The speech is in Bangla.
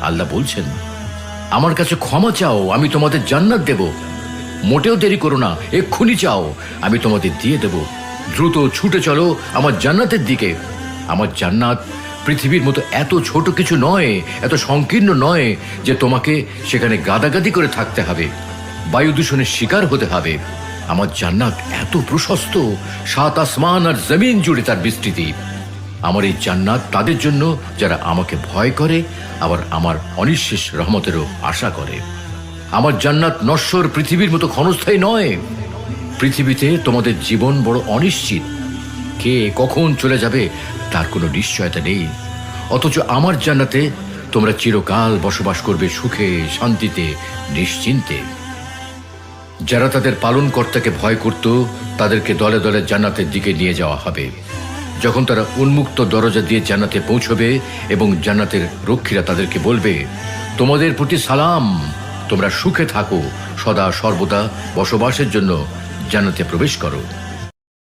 আল্লাহ বলছেন, আমার কাছে ক্ষমা চাও, আমি তোমাদের জান্নাত দেব। মোটেও দেরি করো না, এক্ষুনি চাও, আমি তোমাদের দিয়ে দেব। দ্রুত ছুটে চলো আমার জান্নাতের দিকে। আমার জান্নাত পৃথিবীর মতো এত ছোট কিছু নয়, এত সংকীর্ণ নয় যে তোমাকে সেখানে গাদাগাদি করে থাকতে হবে, বায়ু দূষণের শিকার হতে হবে। আমার জান্নাত এত প্রশস্ত, 7 আসমান আর জমিন জুড়ে তার বিস্তৃতি। আমার এই জান্নাত তাদের জন্য যারা আমাকে ভয় করে, আবার আমার অনিঃশেষ রহমতেরও আশা করে। আমার জান্নাত নশ্বর পৃথিবীর মতো ক্ষণস্থায়ী নয়। পৃথিবীতে তোমাদের জীবন বড় অনিশ্চিত, কে কখন চলে যাবে তার কোনো নিশ্চয়তা নেই। অথচ আমার জান্নাতে তোমরা চিরকাল বসবাস করবে সুখে, শান্তিতে, নিশ্চিন্তে। যারা তাদের পালনকর্তাকে ভয় করত, তাদেরকে দলে দলে জান্নাতের দিকে নিয়ে যাওয়া হবে। যখন তারা উন্মুক্ত দরজা দিয়ে জান্নাতে পৌঁছবে এবং জান্নাতের রক্ষীরা তাদেরকে বলবে, তোমাদের প্রতি সালাম, তোমরা সুখে থাকো, সদা সর্বদা বসবাসের জন্য জান্নাতে প্রবেশ করো।